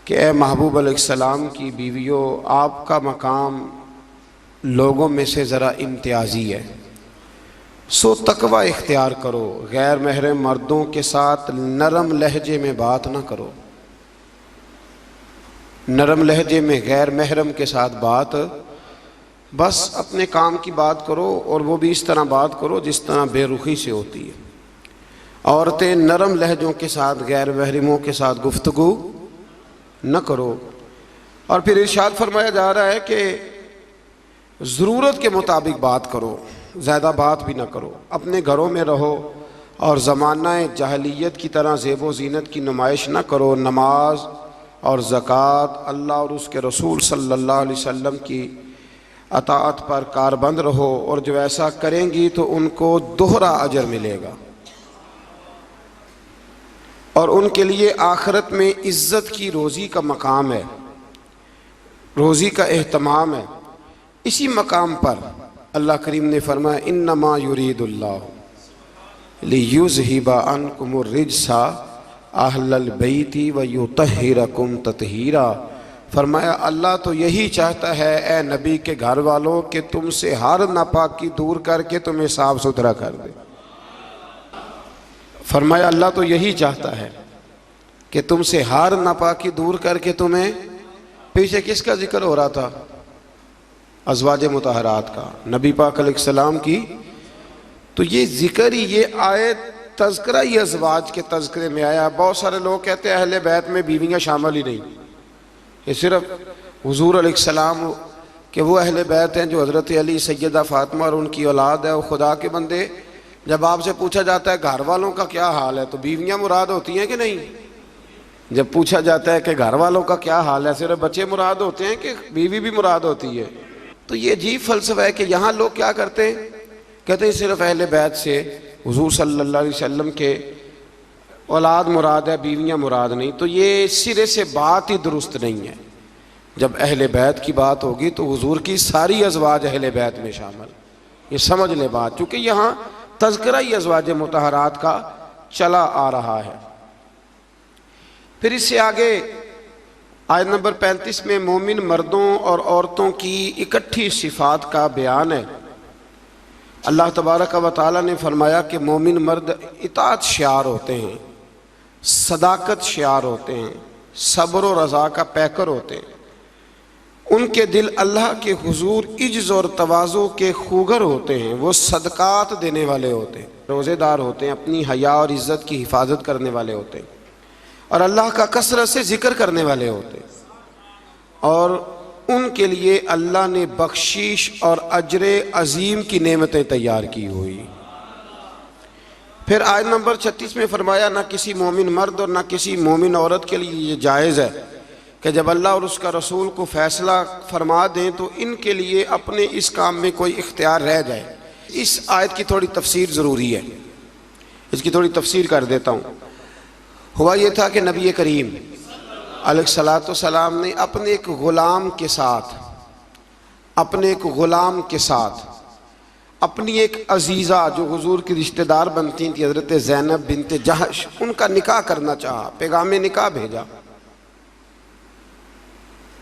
कि ए महबूब अलैहिस्सलाम की बीवियों, आपका मकाम लोगों में से ज़रा इम्तियाजी है, सो तकवा इख्तियार करो। गैर महरम मर्दों के साथ नरम लहजे में बात ना करो। नरम लहजे में गैर महरम के साथ बात, बस अपने काम की बात करो, और वो भी इस तरह बात करो जिस तरह बेरुखी से होती है। औरतें नरम लहजों के साथ गैर महरमों के साथ गुफ्तगू न करो। और फिर इरशाद फरमाया जा रहा है कि ज़रूरत के मुताबिक बात करो, ज़्यादा बात भी ना करो। अपने घरों में रहो और ज़माना जहलियत की तरह ज़ेबो ज़ीनत की नुमाइश ना करो। नमाज और ज़कात, अल्लाह और उसके रसूल सल्लल्लाहु अलैहि वसल्लम की अताअत पर कारबंद रहो, और जो ऐसा करेंगी तो उनको दोहरा अजर मिलेगा और उनके लिए आखिरत में इज़्ज़त की रोज़ी का मकाम है, रोज़ी का एहतमाम है। इसी मकाम पर अल्लाह करीम ने फरमाया, इन्नमा युरीदुल्लाहु लियुज़हिबा अन्कुमुर रिज्सा अहलल बैति व युतहिरकुम ततहीरा। फरमाया अल्लाह तो यही चाहता है ए नबी के घर वालों कि तुमसे हर नापाकी दूर करके तुम्हें साफ़ सुथरा कर दे। फरमाया अल्लाह तो यही चाहता है कि तुमसे हर नापाकी दूर करके तुम्हें, पीछे किसका जिक्र हो रहा था? अज़वाज मुतहरात का, नबी पाक अलैहिस्सलाम की। तो ये जिक्र ही, ये आयत तज़किरा ही अज़वाज के तज़किरे में आया। बहुत सारे लोग कहते हैं अहले बैत में बीवियाँ शामिल ही नहीं, ये सिर्फ हुज़ूर अलैहिस्सलाम के वो अहले बैत हैं जो हज़रत अली, सैयदा फ़ातिमा और उनकी औलाद है। और खुदा के बंदे, जब आपसे पूछा जाता है घर वालों का क्या हाल है, तो बीवियाँ मुराद होती हैं कि नहीं? जब पूछा जाता है कि घर वालों का क्या हाल है, सिर्फ बच्चे मुराद होते हैं कि बीवी भी मुराद होती है? तो ये अजीब फ़लसफ़ा है कि यहाँ लोग क्या करते हैं, कहते हैं सिर्फ अहले बैत से हुज़ूर सल्लल्लाहु अलैहि वसल्लम के औलाद मुराद है, बीवियाँ मुराद नहीं। तो ये सिरे से बात ही दुरुस्त नहीं है। जब अहले बैत की बात होगी तो हुज़ूर की सारी अज़वाज अहले बैत में शामिल, ये समझ ले बात, चूँकि यहाँ तज़किरा ही अज़वाज मुतहरात का चला आ रहा है। फिर इससे आगे आयत नंबर 35 में मोमिन मर्दों और औरतों की इकट्ठी सिफ़ात का बयान है। अल्लाह तबारक व तआला ने फरमाया कि मोमिन मर्द इताअत शार होते हैं, सदाकत शार होते हैं, सब्र और रज़ा का पैकर होते हैं। उनके दिल अल्लाह के हुजूर इज्ज़ और तवाज़ु के खूगर होते हैं। वो सदकात देने वाले होते हैं, रोज़ेदार होते हैं, अपनी हया और इज़्ज़त की हिफाजत करने वाले होते हैं, और अल्लाह का कसरत से ज़िक्र करने वाले होते हैं। और उनके लिए अल्लाह ने बख्शीश और अजर अजीम की नेमतें तैयार की हुई। फिर आयत नंबर 36 में फरमाया, ना किसी मोमिन मर्द और ना किसी मोमिन औरत के लिए ये जायज़ है कि जब अल्लाह और उसका रसूल को फ़ैसला फरमा दें तो इनके लिए अपने इस काम में कोई इख्तियार रह जाए। इस आयत की थोड़ी तफसीर ज़रूरी है, इसकी थोड़ी तफसीर कर देता हूँ। हुआ ये था कि नबी करीम अलैहिस्सलाम ने अपने एक ग़ुलाम के साथ, अपनी एक अजीज़ा जो हुजूर की रिश्तेदार बनती थी, हज़रत ज़ैनब बिनत जहश, उनका निकाह करना चाहा, पैगाम निकाह भेजा।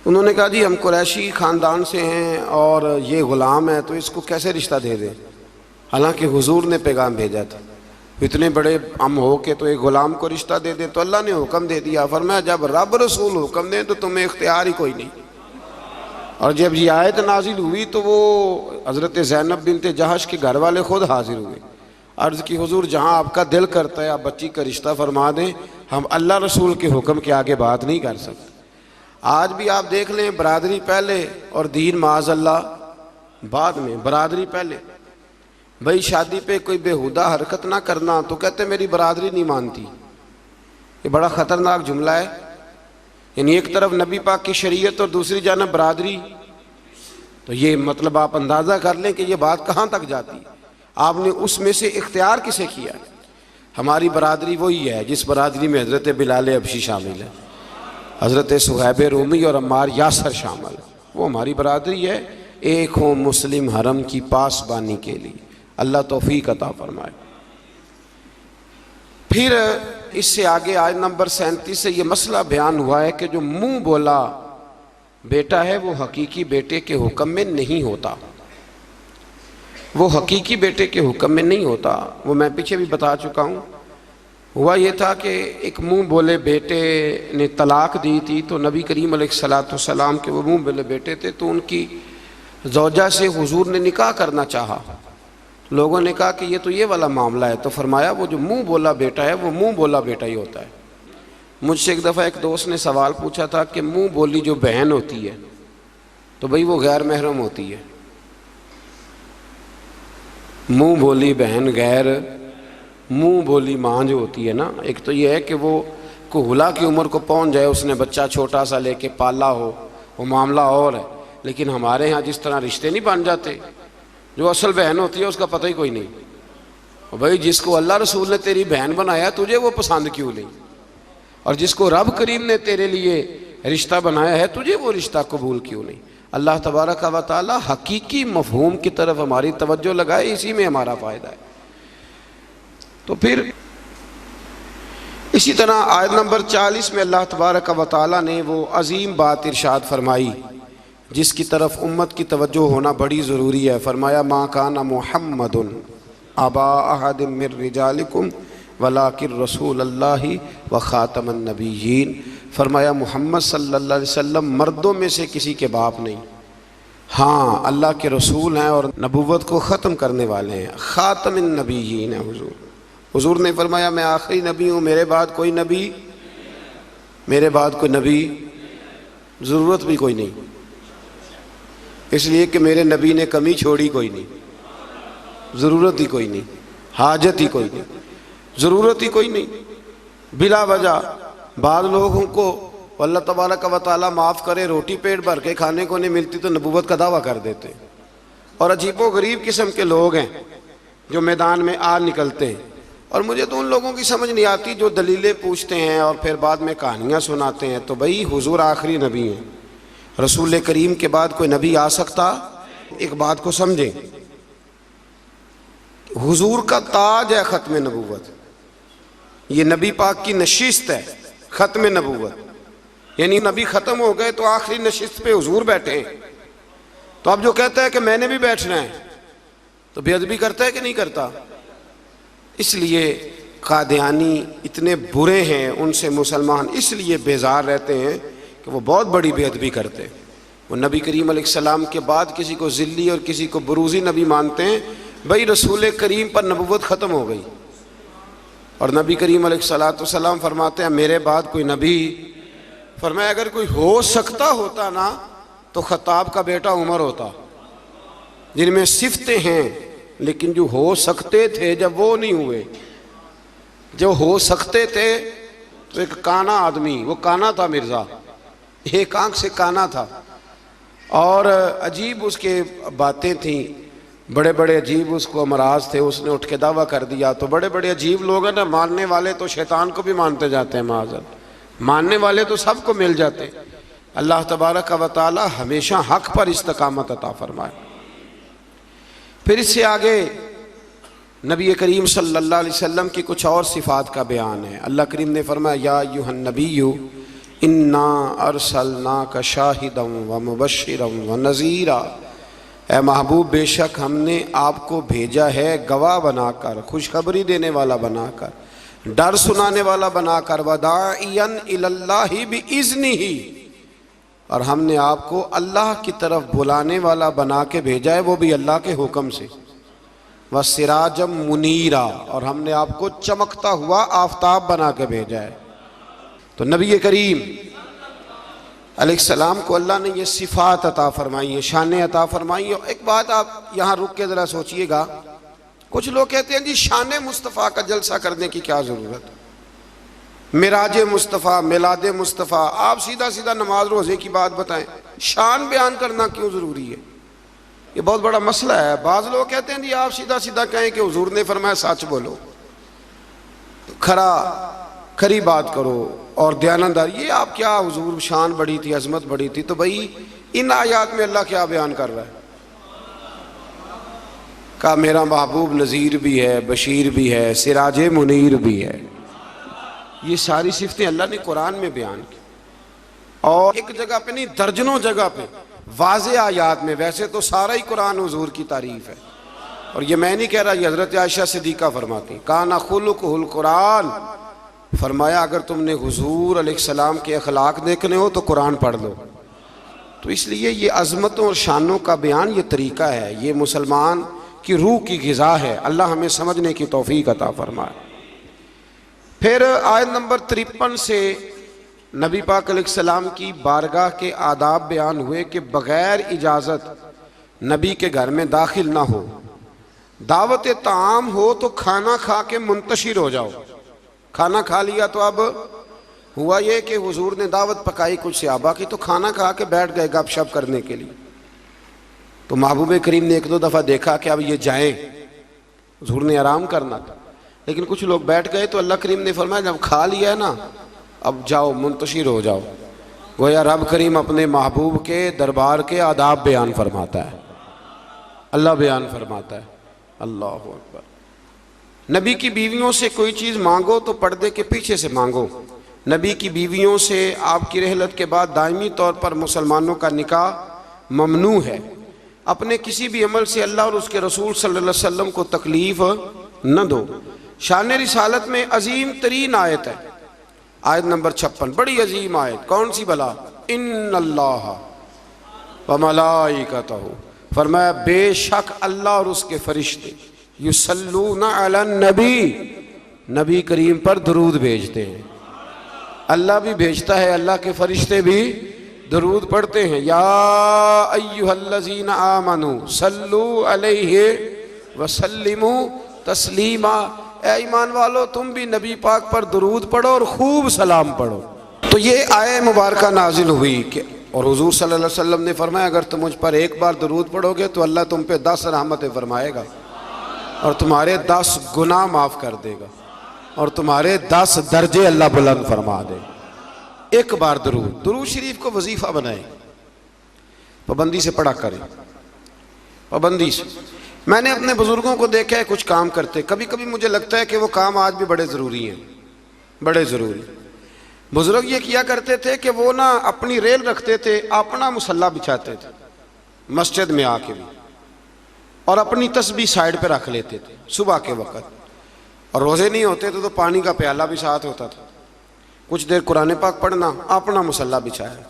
उन्होंने कहा जी हम कुरैशी ख़ानदान से हैं और ये ग़ुलाम है, तो इसको कैसे रिश्ता दे दें? हालांकि हुजूर ने पैगाम भेजा था, इतने बड़े हम हो के तो एक ग़ुलाम को रिश्ता दे दें। तो अल्लाह ने हुक्म दे दिया, फरमाया जब रब रसूल हुक्म दें तो तुम्हें इख्तियार ही कोई नहीं। और जब ये आयत नाजिल हुई तो वो हज़रत ज़ैनब बिनत जहश के घर वाले ख़ुद हाजिर हुए। अर्ज़ की हुजूर जहाँ आपका दिल करता है आप बच्ची का रिश्ता फरमा दें, हम अल्लाह रसूल के हुक्म के आगे बात नहीं कर सकते। आज भी आप देख लें, बरादरी पहले और दीन माज़अल्लाह बाद में। बरादरी पहले, भाई शादी पे कोई बेहुदा हरकत ना करना, तो कहते मेरी बरादरी नहीं मानती। ये बड़ा ख़तरनाक जुमला है। यानी एक तरफ नबी पाक की शरीयत और दूसरी जानब बरादरी, तो ये मतलब आप अंदाज़ा कर लें कि ये बात कहाँ तक जाती है। आपने उसमें से इख्तियार किसे किया? हमारी बरादरी वही है जिस बरादरी में हज़रत बिलाल हबशी शामिल है, हज़रत सुहैब रूमी और अम्मार यासर शामिल, वो हमारी बरादरी है। एक हो मुस्लिम हरम की पासबानी के लिए, अल्लाह तौफीक अता फरमाए। फिर इससे आगे आयत नंबर 37 से ये मसला बयान हुआ है कि जो मुंह बोला बेटा है वो हकीकी बेटे के हुक्म में नहीं होता, वो हकीकी बेटे के हुक्म में नहीं होता। वो मैं पीछे भी बता चुका हूँ। हुआ ये था कि एक मुंह बोले बेटे ने तलाक दी थी, तो नबी करीम अलैहिस्सलाम के वो मुंह बोले बेटे थे, तो उनकी ज़ौजा से हुजूर ने निकाह करना चाहा। लोगों ने कहा कि ये तो ये वाला मामला है, तो फरमाया वो जो मुंह बोला बेटा है वो मुंह बोला बेटा ही होता है। मुझसे एक दफ़ा एक दोस्त ने सवाल पूछा था कि मुंह बोली जो बहन होती है तो भाई वो गैर महरम होती है। मुंह बोली बहन गैर मुंह बोली माँ जो होती है ना, एक तो ये है कि वो कुहला की उम्र को पहुंच जाए, उसने बच्चा छोटा सा लेके पाला हो, वो मामला और है। लेकिन हमारे यहाँ जिस तरह रिश्ते नहीं बन जाते, जो असल बहन होती है उसका पता ही कोई नहीं। और भाई जिसको अल्लाह रसूल ने तेरी बहन बनाया तुझे वो पसंद क्यों नहीं, और जिसको रब करीम ने तेरे लिए रिश्ता बनाया है तुझे वो रिश्ता कबूल क्यों नहीं। अल्लाह तबारक व तआला हकीकी मफहूम की तरफ हमारी तवज्जो लगाए, इसी में हमारा फ़ायदा है। तो फिर इसी तरह आयत नंबर 40 में अल्लाह तबारक व तआला ने वो अजीम बात इरशाद फरमाई जिसकी तरफ उम्मत की तवज्जो होना बड़ी ज़रूरी है। फरमाया मा काना मुहम्मदुन अबा अहदिम मिर रिजालिकुम वलाकिन रसूलुल्लाहि व खातमन नबिय्यीन। फरमाया मोहम्मद सल्लल्लाहु अलैहि वसल्लम मर्दों में से किसी के बाप नहीं, हाँ अल्लाह के रसूल हैं और नबूवत को ख़त्म करने वाले हैं, खातमन नबिय्यीन है हुजूर। हुजूर ने फरमाया मैं आखिरी नबी हूँ, मेरे बाद कोई नबी ज़रूरत भी कोई नहीं, इसलिए कि मेरे नबी ने कमी छोड़ी कोई नहीं, ज़रूरत ही कोई नहीं, हाजत ही कोई नहीं, ज़रूरत ही कोई नहीं। बिला वजह बाद लोगों को अल्लाह तबारक व तआला माफ़ करे रोटी पेट भर के खाने को नहीं मिलती तो नबूवत का दावा कर देते। और अजीबो गरीब किस्म के लोग हैं जो मैदान में आ निकलते हैं, और मुझे तो उन लोगों की समझ नहीं आती जो दलीलें पूछते हैं और फिर बाद में कहानियाँ सुनाते हैं। तो भाई हुजूर आखिरी नबी हैं, रसूल करीम के बाद कोई नबी आ सकता? एक बात को समझें, हुजूर का ताज है ख़त्म नबूवत, ये नबी पाक की नशिस्त है ख़त्म नबूवत, यानी नबी ख़त्म हो गए तो आखिरी नशिस्त पे हुजूर बैठे हैं। तो अब जो कहता है कि मैंने भी बैठना है तो बेअदबी करता है कि नहीं करता? इसलिए कादियानी इतने बुरे हैं, उनसे मुसलमान इसलिए बेजार रहते हैं कि वो बहुत बड़ी बेअदबी करते हैं। वो नबी करीम अलैहिस्सलाम के बाद किसी को ज़िल्ली और किसी को बुरूज़ी नबी मानते हैं। भाई रसूल करीम पर नबूवत ख़त्म हो गई और नबी करीम अलैहिस्सलाम फरमाते हैं मेरे बाद कोई नबी। फरमाया अगर कोई हो सकता होता ना तो खत्ताब का बेटा उमर होता, जिनमें सिफतें हैं लेकिन जो हो सकते थे जब वो नहीं हुए। जो हो सकते थे तो एक काना आदमी, वो काना था मिर्ज़ा, एक आंख से काना था और अजीब उसके बातें थी, बड़े बड़े अजीब उसको अमराज थे। उसने उठ के दावा कर दिया। तो बड़े बड़े अजीब लोग हैं ना, मानने वाले तो शैतान को भी मानते जाते हैं, माज़अल्लाह मानने वाले तो सबको मिल जाते। अल्लाह तबारक व तआला हमेशा हक पर इस्तकामत अता फरमाए। फिर इससे आगे नबी करीम सल्लल्लाहु अलैहि वसल्लम की कुछ और सिफ़ात का बयान है। अल्लाह करीम ने फरमाया या अय्युहन नबिय्यु इन्ना अरसलनाका शाहिदम व मुबश्शिरम व नज़ीरा, ए महबूब बेशक हमने आपको भेजा है गवाह बनाकर, खुशखबरी देने वाला बनाकर, डर सुनाने वाला बनाकर, वदाइयन इलल्लाहि बिइज़्निही, और हमने आपको अल्लाह की तरफ बुलाने वाला बना के भेजा है, वो भी अल्लाह के हुक्म से, व सिराजम मुनीरा, और हमने आपको चमकता हुआ आफताब बना के भेजा है। तो नबी करीम अलैहिस्सलाम को अल्लाह ने ये सिफ़ात अता फरमाई है, शान अता फरमाई है। एक बात आप यहाँ रुक के ज़रा सोचिएगा, कुछ लोग कहते हैं जी शान मुस्तफ़ा का जलसा करने की क्या ज़रूरत, मिराज मुस्तफ़ा, मिलाद मुस्तफ़ा, आप सीधा सीधा नमाज रोज़े की बात बताएं, शान बयान करना क्यों ज़रूरी है? ये बहुत बड़ा मसला है। बाज़ लोग कहते हैं जी आप सीधा सीधा कहें कि हुजूर ने फरमाया सच बोलो, खरी बात करो और दयानतदार, ये आप क्या हुजूर शान बड़ी थी, अजमत बड़ी थी। तो भाई इन आयात में अल्लाह क्या बयान कर रहा है? कहा मेरा महबूब नज़ीर भी है, बशीर भी है, सिराज मुनीर भी है। ये सारी सिफतें अल्लाह ने कुरान में बयान की, और एक जगह पे नहीं, दर्जनों जगह पे वाज़े आयात में। वैसे तो सारा ही कुरान हुजूर की तारीफ है, और ये मैं नहीं कह रहा, ये हज़रत आयशा सिद्दीक़ा फरमाती, काना खुलुकुहुल कुरान, फरमाया अगर तुमने हुजूर अलैहिस्सलाम के अखलाक देखने हो तो कुरान पढ़ लो। तो इसलिए ये अज़मतों और शानों का बयान, ये तरीक़ा है, ये मुसलमान की रूह की ग़िज़ा है। अल्लाह हमें समझने की तौफ़ीक़ अता फरमाए। फिर आयत नंबर 53 से नबी पाक अलैहिस्सलाम की बारगाह के आदाब बयान हुए कि बग़ैर इजाज़त नबी के घर में दाखिल ना हो, दावत ताम हो तो खाना खा के मुंतशिर हो जाओ। खाना खा लिया तो अब हुआ ये कि हुजूर ने दावत पकाई कुछ सहाबा की, तो खाना खा के बैठ गए गपशप करने के लिए। तो महबूब करीम ने एक दो दफ़ा देखा कि अब ये जाएं, हुजूर ने आराम करना था, लेकिन कुछ लोग बैठ गए। तो अल्लाह करीम ने फरमाया जब खा लिया है ना, अब जाओ मुंतशिर हो जाओ। गोया रब करीम अपने महबूब के दरबार के आदाब बयान फरमाता है, अल्लाह बयान फरमाता है। अल्लाह अकबर। नबी की बीवियों से कोई चीज़ मांगो तो पर्दे के पीछे से मांगो। नबी की बीवियों से आपकी रहलत के बाद दायमी तौर पर मुसलमानों का निकाह ममनू है। अपने किसी भी अमल से अल्लाह और उसके रसूल सल्लल्लाहु अलैहि वसल्लम को तकलीफ़ न दो। शान रिसालत में अजीम तरीन आयत है, आयत नंबर 56, बड़ी अजीम आयत। कौन सी भला? इन्नल्लाह व मलाइकतहू, फरमाया बेशक अल्लाह और उसके फरिश्ते युसल्लूना अलन नबी, नबी करीम पर दरूद भेजते हैं। अल्लाह भी भेजता है, अल्लाह के फरिश्ते भी दरूद पढ़ते हैं। या अय्युहल्लज़ीना आमनू सल्लू अलैहि वसल्लिमू तस्लीमा, ए ईमान वालो तुम भी नबी पाक पर दरूद पढ़ो और खूब सलाम पढ़ो। तो ये आय मुबारका नाजिल हुई कि, और हुजूर सल्लल्लाहु अलैहि वसल्लम ने फरमाया अगर तुम मुझ पर एक बार दरूद पढ़ोगे तो अल्लाह तुम पे 10 रहमतें फरमाएगा और तुम्हारे 10 गुनाह माफ़ कर देगा और तुम्हारे 10 दर्जे अल्लाह बुलंद फरमा देगा। एक बार दरूद शरीफ को वजीफ़ा बनाए, पाबंदी से पढ़ा करें, पाबंदी से। मैंने अपने बुजुर्गों को देखा है कुछ काम करते, कभी कभी मुझे लगता है कि वो काम आज भी बड़े ज़रूरी हैं, बड़े ज़रूरी। बुजुर्ग ये किया करते थे कि वो ना अपनी रेल रखते थे, अपना मुसल्ला बिछाते थे मस्जिद में आके भी, और अपनी तस्बीह साइड पे रख लेते थे सुबह के वक़्त, और रोज़े नहीं होते थे तो पानी का प्याला भी साथ होता था। कुछ देर कुरान पाक पढ़ना, अपना मुसल्ला बिछाया,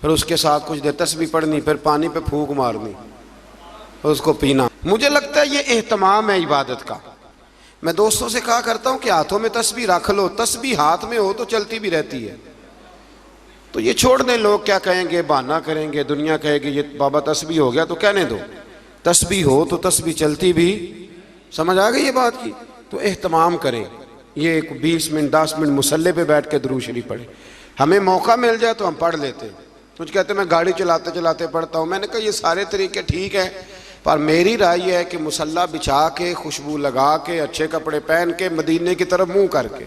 फिर उसके साथ कुछ देर तस्बीह पढ़नी, फिर पानी पे फूंक मारनी, फिर उसको पीना। मुझे लगता है ये एहतमाम है इबादत का। मैं दोस्तों से कहा करता हूँ कि हाथों में तस्बीह रख लो, तस्बीह हाथ में हो तो चलती भी रहती है। तो ये छोड़ दें, लोग क्या कहेंगे, बहाना करेंगे, दुनिया कहेगी ये बाबा तस्बीह हो गया, तो कहने दो, तस्बीह हो तो तस्बीह चलती भी। समझ आ गई ये बात की? तो एहतमाम करें, ये एक 20 मिनट 10 मिनट मुसल्ले पे बैठ के दुरूद शरीफ पढ़े। हमें मौका मिल जाए तो हम पढ़ लेते हैं। कुछ कहते मैं गाड़ी चलाते चलाते पढ़ता हूँ। मैंने कहा ये सारे तरीके ठीक है, पर मेरी राय है कि मुसल्ला बिछा के, खुशबू लगा के, अच्छे कपड़े पहन के, मदीने की तरफ मुंह करके,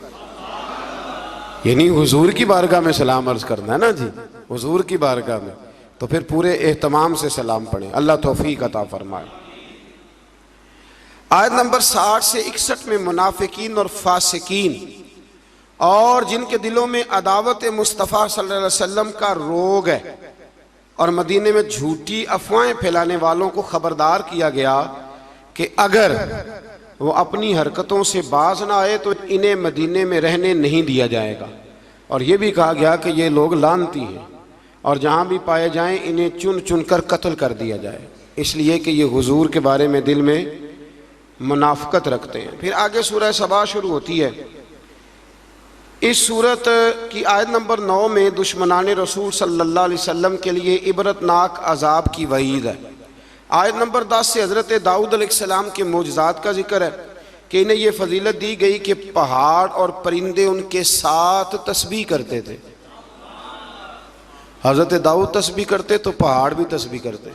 यानी हुजूर की बारगाह में सलाम अर्ज करना है ना जी, हुजूर की बारगाह में, तो फिर पूरे एहतमाम से सलाम पढ़े। अल्लाह तौफीक अता फरमाए। आयत नंबर 60 से 61 में मुनाफिकीन और फासिकीन और जिनके दिलों में अदावत मुस्तफ़ा सल्लल्लाहु अलैहि वसल्लम का रोग है और मदीने में झूठी अफवाहें फैलाने वालों को खबरदार किया गया कि अगर वो अपनी हरकतों से बाज ना आए तो इन्हें मदीने में रहने नहीं दिया जाएगा। और ये भी कहा गया कि ये लोग लानती हैं और जहाँ भी पाए जाएं इन्हें चुन चुन कर कत्ल कर दिया जाए, इसलिए कि ये हुजूर के बारे में दिल में मुनाफकत रखते हैं। फिर आगे सूरह सबा शुरू होती है। इस सूरत की आयत नंबर 9 में दुश्मनान रसूल सल्लल्लाहु अलैहि वसल्लम के लिए इबरतनाक अजाब की वईद है। आयत नंबर 10 से हज़रत दाऊद अलैहिस्सलाम के मोजज़ात का जिक्र है कि इन्हें यह फजीलत दी गई कि पहाड़ और परिंदे उनके साथ तस्बीह करते थे। हज़रत दाऊद तस्बीह करते तो पहाड़ भी तस्बीह करते,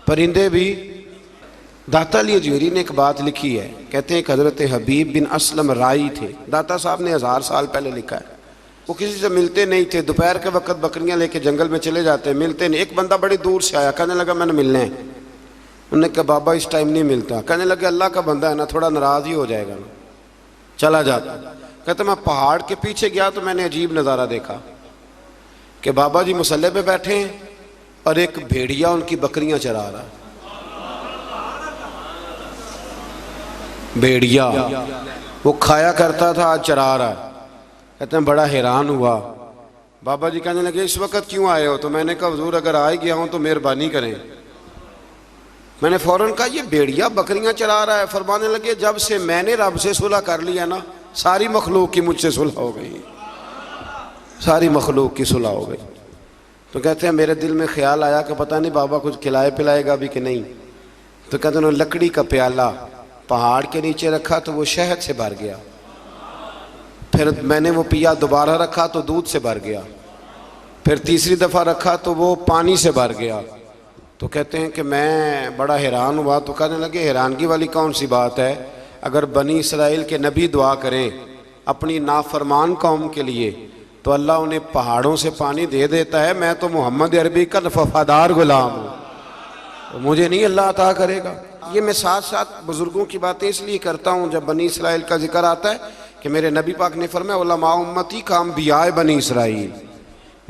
परिंदे भी। दाता अली अजमेरी ने एक बात लिखी है, कहते हैं कि हज़रत हबीब बिन असलम राई थे। दाता साहब ने 1000 साल पहले लिखा है। वो किसी से मिलते नहीं थे, दोपहर के वक्त बकरियां लेके जंगल में चले जाते, मिलते नहीं। एक बंदा बड़ी दूर से आया, कहने लगा मैंने मिलने हैं। उन्होंने कहा बाबा इस टाइम नहीं मिलता। कहने लगे अल्लाह का बंदा है ना, थोड़ा नाराज़ ही हो जाएगा ना, चला जाता। कहते मैं पहाड़ के पीछे गया तो मैंने अजीब नज़ारा देखा कि बाबा जी मुसल्ले पे बैठे हैं और एक भेड़िया उनकी बकरियां चरा रहा है। भेड़िया वो खाया करता था, आज चरा रहा है। कहते हैं बड़ा हैरान हुआ। बाबा जी कहने लगे इस वक्त क्यों आए हो? तो मैंने कहा हुजूर अगर आ ही गया हूं तो मेहरबानी करें। मैंने फौरन कहा ये भेड़िया बकरियां चरा रहा है। फरमाने लगे जब से मैंने रब से सुलह कर लिया ना, सारी मखलूक की मुझसे सुलह हो गई, सारी मखलूक की सुलह हो गई। तो कहते हैं मेरे दिल में ख्याल आया कि पता नहीं बाबा कुछ खिलाए पिलाएगा भी कि नहीं। तो कहते हैं लकड़ी का प्याला पहाड़ के नीचे रखा तो वो शहद से भर गया, फिर मैंने वो पिया, दोबारा रखा तो दूध से भर गया, फिर तीसरी दफ़ा रखा तो वो पानी से भर गया। तो कहते हैं कि मैं बड़ा हैरान हुआ। तो कहने लगे हैरानगी वाली कौन सी बात है? अगर बनी इसराइल के नबी दुआ करें अपनी नाफरमान कौम के लिए तो अल्लाह उन्हें पहाड़ों से पानी दे देता है। मैं तो मोहम्मद अरबी का वफादार गुलाम हूँ, तो मुझे नहीं अल्लाह अता करेगा। ये मैं साथ साथ बुजुर्गों की बातें इसलिए करता हूँ, जब बनी इसराइल का जिक्र आता है कि मेरे नबी पाक ने फरमाया उलमा उम्मती का अंबियाए बनी इसराइल,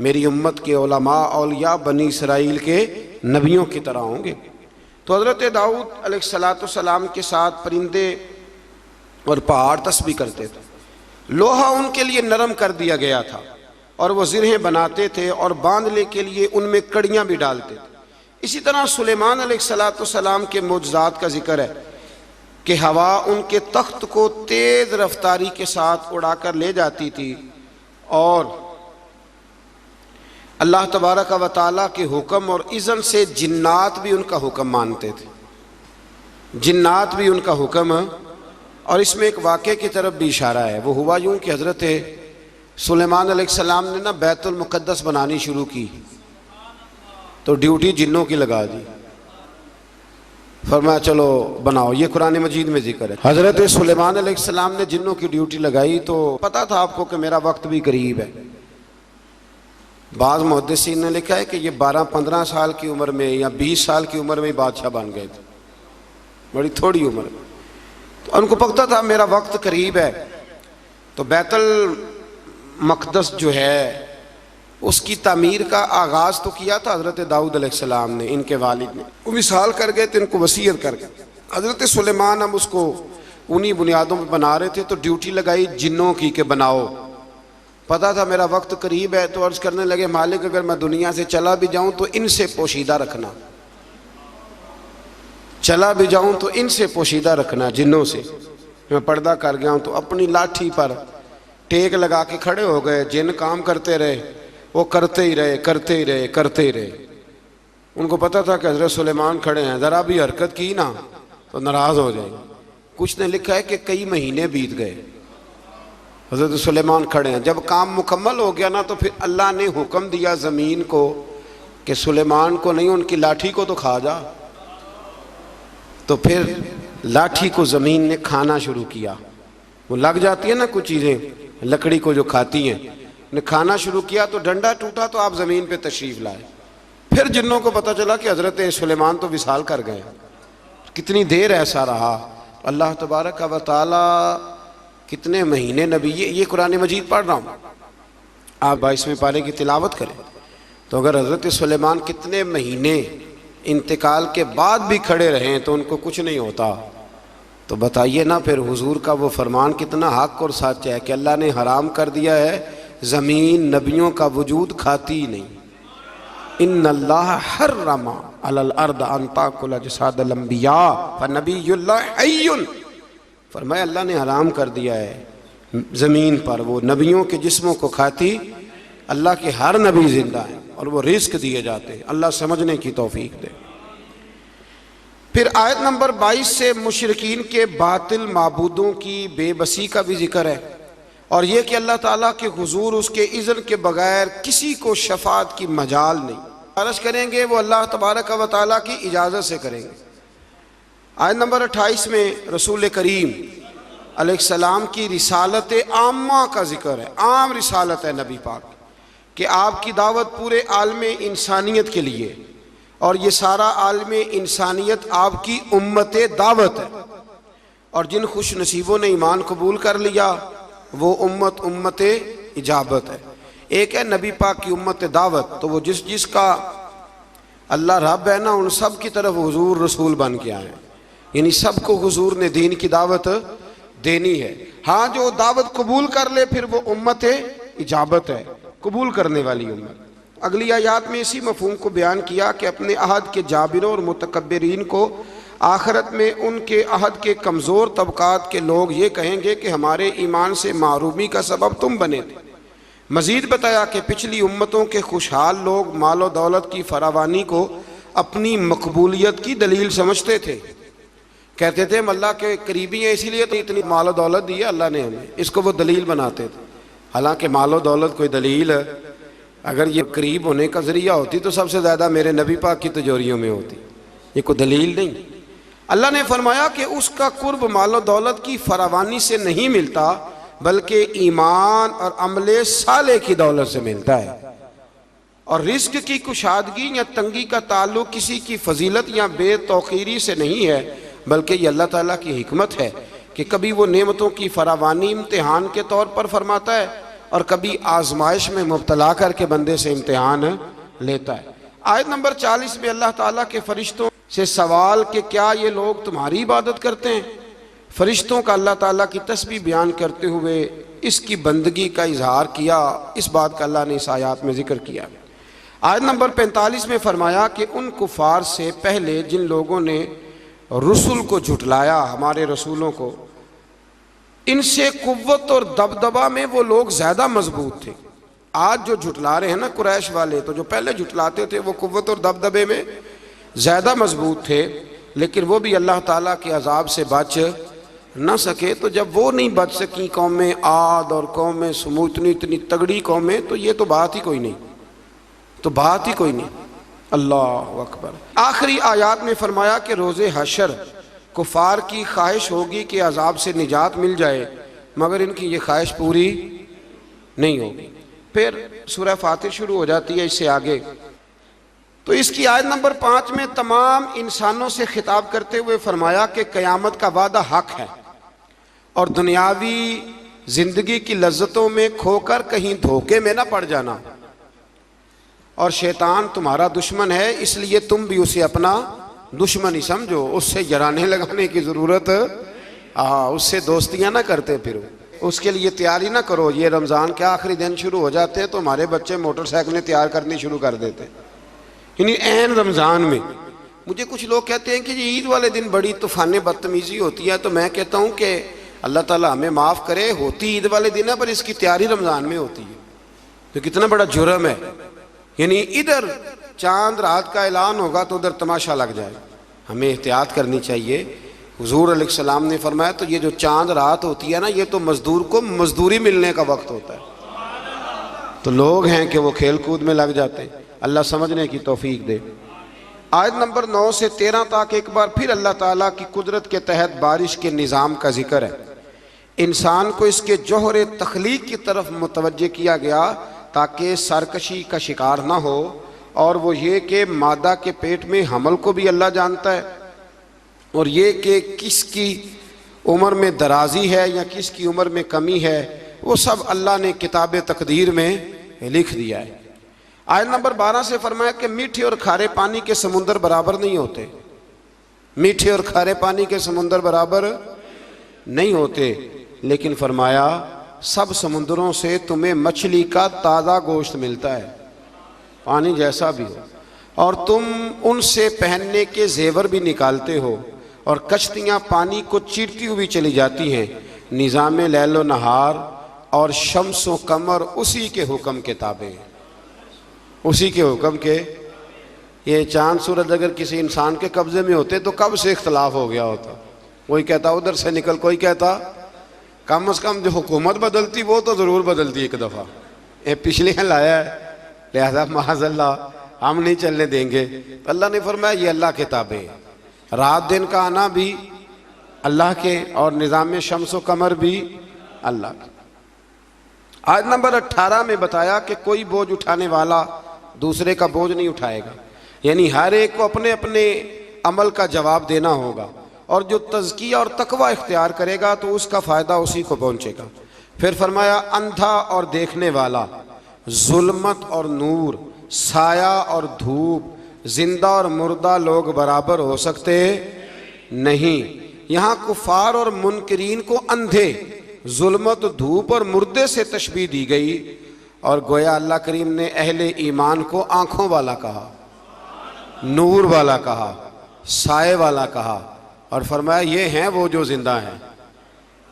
मेरी उम्मत के उलमा औलिया बनी इसराइल के नबियों की तरह होंगे। तो हज़रत दाऊद अलैहिस्सलाम के साथ परिंदे और पहाड़ तस्बीह करते थे। लोहा उनके लिए नरम कर दिया गया था और वो ज़िरहें बनाते थे और बांधने के लिए उनमें कड़ियाँ भी डालते थे। इसी तरह सुलेमान अलैहिस्सलाम के मोजज़ात का जिक्र है कि हवा उनके तख्त को तेज़ रफ्तारी के साथ उड़ाकर ले जाती थी और अल्लाह तबारक व तआला के हुक्म और इज़्न से जिन्नात भी उनका हुक्म मानते थे, जिन्नात भी उनका हुक्म। और इसमें एक वाक़े की तरफ भी इशारा है। वो हुआ यूँ कि हज़रत सुलेमान अलैहिस्सलाम ने ना बैतुल मुक़द्दस बनानी शुरू की तो ड्यूटी जिन्नों की लगा दी। फरमाया चलो बनाओ, ये कुरान मजीद में जिक्र है। हज़रत सुलेमान अलैहिस्सलाम ने जिन्नों की ड्यूटी लगाई तो पता था आपको कि मेरा वक्त भी करीब है। बाज़ मुहद्दिसीन ने लिखा है कि ये 12-15 साल की उम्र में या 20 साल की उम्र में बादशाह बन गए थे, बड़ी थोड़ी उम्र में। तो उनको पता था मेरा वक्त करीब है। तो बैतुल मक़दस जो है उसकी तामीर का आगाज़ तो किया था हज़रत दाऊद अलैहिस्सलाम ने, इनके वालिद ने। वो विसाल कर गए थे, इनको वसीयत कर गए। हज़रत सुलेमान हम उसको उन्हीं बुनियादों पर बना रहे थे तो ड्यूटी लगाई जिन्नों की कि बनाओ। पता था मेरा वक्त करीब है तो अर्ज़ करने लगे मालिक अगर मैं दुनिया से चला भी जाऊं तो इनसे पोशीदा रखना, चला भी जाऊं तो इनसे पोशीदा रखना, जिन्नों से। मैं पर्दा कर गया हूं तो अपनी लाठी पर टेक लगा के खड़े हो गए। जिन काम करते रहे वो करते ही रहे, करते ही रहे, करते ही रहे। उनको पता था कि हज़रत सुलेमान खड़े हैं, ज़रा भी हरकत की ना तो नाराज़ हो जाएंगे। कुछ ने लिखा है कि कई महीने बीत गए, हज़रत सुलेमान खड़े हैं। जब काम मुकम्मल हो गया ना तो फिर अल्लाह ने हुक्म दिया ज़मीन को कि सुलेमान को नहीं उनकी लाठी को तो खा जा। तो फिर लाठी को ज़मीन ने खाना शुरू किया। वो लग जाती है ना कुछ चीज़ें लकड़ी को जो खाती हैं, ने खाना शुरू किया तो डंडा टूटा तो आप ज़मीन पे तशरीफ़ लाए। फिर जिन्नों को पता चला कि हज़रत सुलेमान तो विसाल कर गए। कितनी देर ऐसा रहा। अल्लाह तबारक व तआला कितने महीने नबी, ये कुरान मजीद पढ़ रहा हूँ, आप 22वें पारे की तिलावत करें तो अगर हज़रत सुलेमान कितने महीने इंतकाल के बाद भी खड़े रहें तो उनको कुछ नहीं होता, तो बताइए ना फिर हुजूर का वो फरमान कितना हक और सच है कि अल्लाह ने हराम कर दिया है ज़मीन नबियों का वजूद खाती ही नहीं। इन्नल्लाह हर्रमा अलल अर्द अन ताकुल अजसादल अंबिया फनबियुल्लाह हय्युन। फरमाया अल्लाह ने हराम कर दिया है ज़मीन पर वो नबियों के जिस्मों को खाती। अल्लाह के हर नबी जिंदा है और वो रिस्क दिए जाते हैं। अल्लाह समझने की तौफीक दे। फिर आयत नंबर 22 से मुशरिकीन के बातिल माबूदों की बेबसी का भी जिक्र है और ये कि अल्लाह ताला के हुजूर उसके इज़्न के बगैर किसी को शफात की मजाल नहीं। अर्ज़ करेंगे वो अल्लाह तबारक व तआला की इजाज़त से करेंगे। आयत नंबर 28 में रसूल करीम अलैहिस्सलाम की रिसालत आम्मा का जिक्र है। आम रिसालत है नबी पाक कि आपकी दावत पूरे आलम इंसानियत के लिए और ये सारा आलम इंसानियत आपकी उम्मत दावत है। और जिन खुश नसीबों ने ईमान कबूल कर लिया वो उम्मत उम्मत इजाबत है। एक है नबी पाक की उम्मत दावत, तो वो जिसका अल्लाह रब है ना, उन सब की तरफ हुजूर रसूल बन के आए, यानी सबको हुजूर ने दीन की दावत देनी है। हाँ, जो दावत कबूल कर ले फिर वो उम्मत इजाबत है, कबूल करने वाली उम्मत। अगली आयात में इसी मफहूम को बयान किया कि अपने अहद के जाबिरों और मुतकब्बिरीन को आखिरत में उनके अहद के कमज़ोर तबकात के लोग ये कहेंगे कि हमारे ईमान से मारूमी का सबब तुम बने थे। मज़ीद बताया कि पिछली उम्मतों के खुशहाल लोग मालो दौलत की फरावानी को अपनी मकबूलियत की दलील समझते थे। कहते थे हम अल्लाह के करीबी हैं इसीलिए तो इतनी मालो दौलत दी है अल्लाह ने हमें, इसको वो दलील बनाते थे। हालांकि मालो दौलत कोई दलील, अगर ये करीब होने का ज़रिया होती तो सबसे ज़्यादा मेरे नबी पाक की तिजोरियों में होती, ये कोई दलील नहीं। अल्लाह ने फरमाया कि उसका कुर्ब मालो दौलत की फरावानी से नहीं मिलता बल्कि ईमान और अमले साले की दौलत से मिलता है। और रिस्क की कुशादगी या तंगी का ताल्लुक किसी की फजीलत या बेतौकीरी से नहीं है, बल्कि ये अल्लाह ताला की हिकमत है कि कभी वो नेमतों की फरावानी इम्तिहान के तौर पर फरमाता है और कभी आजमाइश में मुब्तला करके बंदे से इम्तिहान लेता है। आयत नंबर 40 में अल्लाह ताला के फरिश्तों से सवाल कि क्या ये लोग तुम्हारी इबादत करते हैं। फरिश्तों का अल्लाह ताला की तस्बीह बयान करते हुए इसकी बंदगी का इजहार किया, इस बात का अल्लाह ने इस आयत में जिक्र किया। आयत नंबर 45 में फरमाया कि उन कुफार से पहले जिन लोगों ने रसूल को झुटलाया, हमारे रसूलों को, इनसे कुव्वत और दबदबा में वो लोग ज़्यादा मजबूत थे। आज जो झुटला रहे हैं ना कुरैश वाले, तो जो पहले झुटलाते थे वो कुव्वत और दबदबे में ज़्यादा मजबूत थे, लेकिन वो भी अल्लाह ताला के अजाब से बच न सके। तो जब वो नहीं बच सकी कौमें आद और कौमें समूद, इतनी तगड़ी कौमें, तो ये तो बात ही कोई नहीं, तो बात ही कोई नहीं। अल्लाह अकबर। आखिरी आयात में फरमाया कि रोज़े हशर कुफार की ख्वाहिश होगी कि अजाब से निजात मिल जाए, मगर इनकी ये ख्वाहिश पूरी नहीं होगी। फिर सूरह फातिर शुरू हो जाती है इससे आगे। तो इसकी आयत नंबर 5 में तमाम इंसानों से खिताब करते हुए फरमाया कि क़यामत का वादा हक है और दुनियावी जिंदगी की लज्जतों में खोकर कहीं धोखे में ना पड़ जाना। और शैतान तुम्हारा दुश्मन है, इसलिए तुम भी उसे अपना दुश्मन ही समझो, उससे जराने लगाने की ज़रूरत, उससे दोस्तियां ना करते फिरो, उसके लिए तैयारी ना करो। ये रमज़ान के आखिरी दिन शुरू हो जाते हैं तो हमारे बच्चे मोटरसाइकिलें तैयार करनी शुरू कर देते हैं, यानी ऐन रमज़ान में। मुझे कुछ लोग कहते हैं कि ये ईद वाले दिन बड़ी तूफ़ान बदतमीज़ी होती है, तो मैं कहता हूँ कि अल्लाह ताला हमें माफ़ करे, होती ईद वाले दिन है पर इसकी तैयारी रमज़ान में होती है, तो कितना बड़ा जुर्म है। यानी इधर चांद रात का ऐलान होगा तो उधर तमाशा लग जाए, हमें एहतियात करनी चाहिए। हुजूर अलैहिस्सलाम ने फरमाया तो ये जो चांद रात होती है ना, ये तो मजदूर को मजदूरी मिलने का वक्त होता है, तो लोग हैं कि वो खेल कूद में लग जाते हैं। अल्लाह समझने की तौफीक दे। आयत नंबर 9 से 13 तक एक बार फिर अल्लाह ताला की कुदरत के तहत बारिश के निज़ाम का जिक्र है। इंसान को इसके जौहर तख्लीक की तरफ मुतवज्जे किया गया ताकि सरकशी का शिकार ना हो, और वो ये कि मादा के पेट में हमल को भी अल्लाह जानता है, और ये कि किसकी उम्र में दराजी है या किसकी उम्र में कमी है, वो सब अल्लाह ने किताब तकदीर में लिख दिया है। आयत नंबर 12 से फरमाया कि मीठे और खारे पानी के समुंदर बराबर नहीं होते, मीठे और खारे पानी के समुंदर बराबर नहीं होते, लेकिन फरमाया सब समुद्रों से तुम्हें मछली का ताज़ा गोश्त मिलता है, पानी जैसा भी हो, और तुम उनसे पहनने के जेवर भी निकालते हो, और कश्तियाँ पानी को चीरती हुई चली जाती हैं। निज़ाम लैलो नहार और शम्सो कमर उसी के हुक्म के ताबे, उसी के हुक्म के। ये चांद सूरज अगर किसी इंसान के कब्ज़े में होते तो कब से इख्तलाफ हो गया होता, कोई कहता उधर से निकल, कोई कहता कम से कम जो हुकूमत बदलती वो तो ज़रूर बदलती एक दफ़ा, ये पिछले लाया है लिहाजा माज़अल्लाह हम नहीं चलने देंगे। तो अल्लाह ने फरमाया ये अल्लाह के ताबे, रात दिन का आना भी अल्लाह के और निज़ाम शम्स व कमर भी अल्लाह के। आयत नंबर 18 में बताया कि कोई बोझ उठाने वाला दूसरे का बोझ नहीं उठाएगा, यानी हर एक को अपने अपने अमल का जवाब देना होगा, और जो तज़किया और तकवा इख्तियार करेगा तो उसका फ़ायदा उसी को पहुँचेगा। फिर फरमाया अंधा और देखने वाला, जुल्मत और नूर, साया और धूप, जिंदा और मुर्दा लोग बराबर हो सकते नहीं। यहाँ कुफार और मुनकरीन को अंधे, जुल्मत, धूप और मुर्दे से तशबीह दी गई और गोया अल्लाह करीम ने अहले ईमान को आंखों वाला कहा, नूर वाला कहा, साए वाला कहा और फरमाया ये हैं वो जो जिंदा हैं।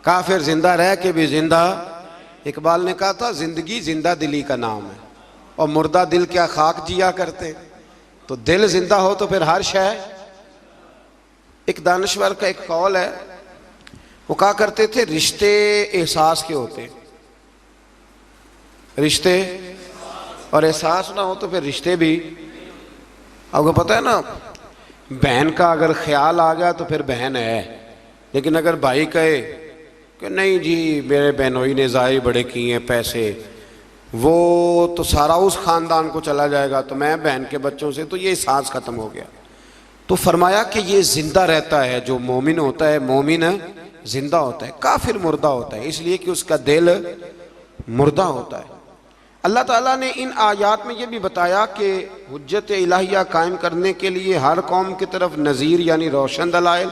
काफिर जिंदा रह के भी जिंदा, इकबाल ने कहा था जिंदगी जिंदा दिली का नाम है और मुर्दा दिल क्या खाक जिया करते। तो दिल जिंदा हो तो फिर हर शय। एक दानश्वर का एक कौल है, वो कहा करते थे रिश्ते एहसास के होते, रिश्ते और एहसास ना हो तो फिर रिश्ते भी। आपको पता है ना, बहन का अगर ख्याल आ गया तो फिर बहन है, लेकिन अगर भाई कहे कि नहीं जी मेरे बहनोई ने ज़ाहिर बड़े किए हैं पैसे, वो तो सारा उस ख़ानदान को चला जाएगा तो मैं बहन के बच्चों से, तो ये एहसास ख़त्म हो गया। तो फरमाया कि ये ज़िंदा रहता है, जो मोमिन होता है मोमिन ज़िंदा होता है, काफिर मुर्दा होता है, इसलिए कि उसका दिल मुर्दा होता है। अल्लाह ताला ने इन आयात में ये भी बताया कि हुज्जत इलाहिया कायम करने के लिए हर कौम की तरफ नज़ीर यानी रोशन दलाइल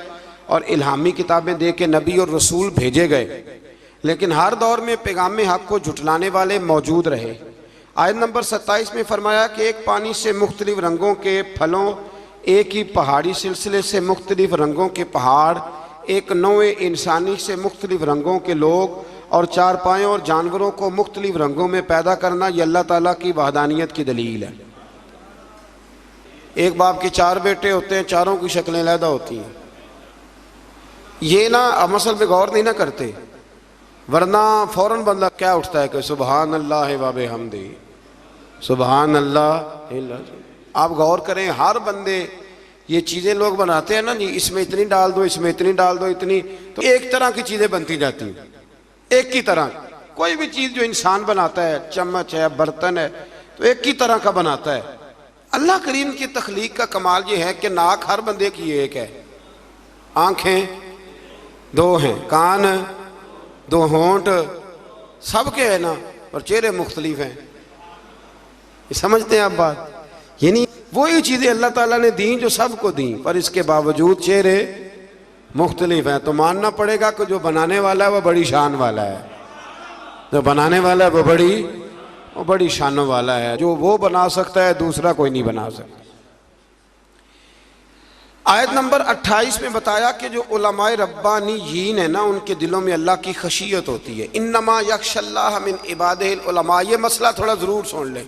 और इल्हामी किताबें दे के नबी और रसूल भेजे गए, लेकिन हर दौर में पैगाम हक़ को झुटलाने वाले मौजूद रहे। आयत नंबर 27 में फरमाया कि एक पानी से मुख्तलिफ रंगों के फलों, एक ही पहाड़ी सिलसिले से मुख्तलिफ रंगों के पहाड़, एक नौए इंसानी से मुख्तलिफ रंगों के लोग और चारपायों और जानवरों को मुख्तलिफ रंगों में पैदा करना, यह अल्लाह ताला की वहदानियत की दलील है। एक बाप के 4 बेटे होते हैं, चारों की शक्लें अलहदा होती हैं। ये ना मसल पे गौर नहीं ना करते, वरना फौरन बंदा क्या उठता है कि सुबहान अल्लाह व बिहम्दी, सुबहान अल्लाह। आप गौर करें, हर बंदे ये चीज़ें लोग बनाते हैं ना जी, इसमें इतनी डाल दो, इसमें इतनी डाल दो, इतनी, तो एक तरह की चीज़ें बनती जाती हैं, एक ही तरह। कोई भी चीज़ जो इंसान बनाता है, चम्मच है, बर्तन है, तो एक ही तरह का बनाता है। अल्लाह करीम की तख्लीक का कमाल ये है कि नाक हर बंदे की एक है, आँखें 2 हैं, कान 2, होंठ सबके है ना, और चेहरे मुख्तलिफ हैं। ये समझते हैं आप बात? ये नहीं, वही चीज़ें अल्लाह ताला ने दी जो सबको दी, पर इसके बावजूद चेहरे मुख्तलिफ हैं। तो मानना पड़ेगा कि जो बनाने वाला है वह बड़ी शान वाला है, जो बनाने वाला है वो बड़ी शानों वाला है। जो वो बना सकता है दूसरा कोई नहीं बना सकता। आयत नंबर 28 में बताया कि जो उलमाए रब्बानीयीन है ना, उनके दिलों में अल्लाह की खशियत होती है। इन्नमा यख्शल्लाह मिन इबादिहिल उलमा। ये मसला थोड़ा ज़रूर सुन लें।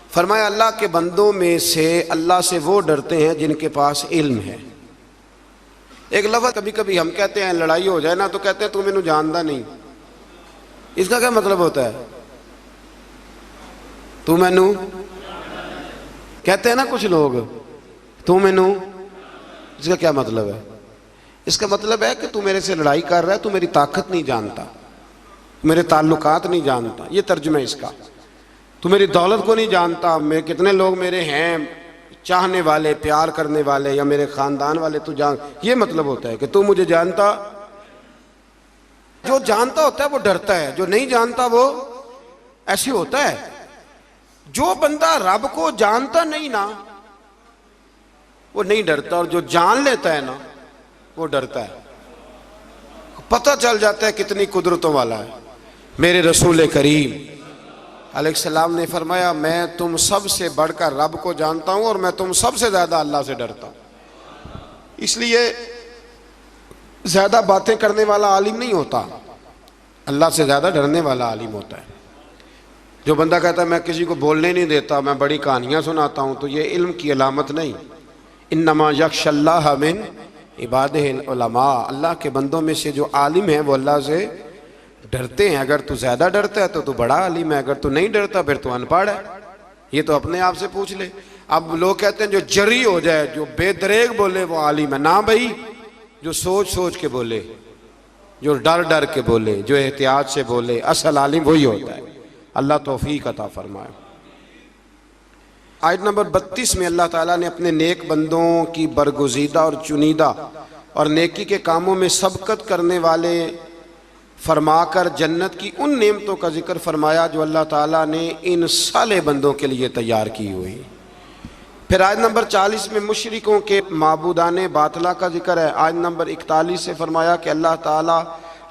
फरमाया अल्लाह के बंदों में से अल्लाह से वो डरते हैं जिनके पास इल्म है। एक लफ्ज़ कभी कभी हम कहते हैं, लड़ाई हो जाए ना तो कहते हैं तू मैनू जानता नहीं। इसका क्या मतलब होता है? तू मैनू कहते हैं ना कुछ लोग, तू मैनू, इसका क्या मतलब है? इसका मतलब है कि तू मेरे से लड़ाई कर रहा है, तू मेरी ताकत नहीं जानता, मेरे ताल्लुकात नहीं जानता। ये तर्जुमा है इसका। तू मेरी दौलत को नहीं जानता, मैं कितने लोग मेरे हैं चाहने वाले, प्यार करने वाले, या मेरे ख़ानदान वाले, तू जान। ये मतलब होता है कि तू मुझे जानता। जो जानता होता है वो डरता है, जो नहीं जानता वो ऐसे होता है। जो बंदा रब को जानता नहीं ना वो नहीं डरता, और जो जान लेता है ना वो डरता है। पता चल जाता है कितनी कुदरतों वाला है। मेरे रसूल करीम अलैहिस्सलाम ने फरमाया, मैं तुम सब से बढ़कर रब को जानता हूँ और मैं तुम सबसे ज़्यादा अल्लाह से डरता हूँ। इसलिए ज़्यादा बातें करने वाला आलिम नहीं होता, अल्लाह से ज़्यादा डरने वाला आलिम होता है। जो बंदा कहता है मैं किसी को बोलने नहीं देता, मैं बड़ी कहानियाँ सुनाता हूँ, तो ये इल्म की अलामत नहीं। इन्नमा यख्शल्लाह मिन इबादिहिल उलमा। अल्लाह के बंदों में से जो आलिम है वो अल्लाह से डरते हैं। अगर तू ज़्यादा डरता है तो तू बड़ा आलिम है, अगर तू नहीं डरता फिर तू अनपढ़ है। ये तो अपने आप से पूछ ले। अब लोग कहते हैं जो जरी हो जाए, जो बेदरेग बोले वो आलिम है। ना भाई, जो सोच सोच के बोले, जो डर डर के बोले, जो एहतियात से बोले, असल आलिम वही होता है। अल्लाह तौफीक अता फरमाए। आयत नंबर 32 में अल्लाह ताला ने अपने नेक बंदों की बरगुज़ीदा और चुनीदा और नेकी के कामों में सबकत करने वाले फरमाकर जन्नत की उन नेमतों का जिक्र फरमाया जो अल्लाह ताला ने इन साले बंदों के लिए तैयार की हुई। फिर आयत नंबर 40 में मुशरिकों के माबूदाने बातला का जिक्र है। आयत नंबर 41 से फरमाया कि अल्लाह ताला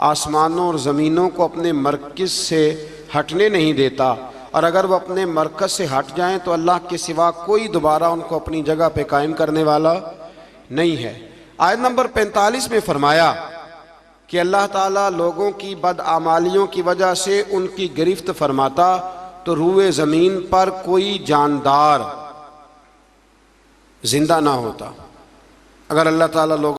आसमानों और ज़मीनों को अपने मरकज़ से हटने नहीं देता, और अगर वो अपने मरकज़ से हट जाएं तो अल्लाह के सिवा कोई दोबारा उनको अपनी जगह पे कायम करने वाला नहीं है। आयत नंबर 45 में फरमाया कि अल्लाह ताला लोगों की बदआमालियों की वजह से उनकी गिरफ्त फरमाता तो रूए ज़मीन पर कोई जानदार जिंदा ना होता। अगर अल्लाह ताला लोग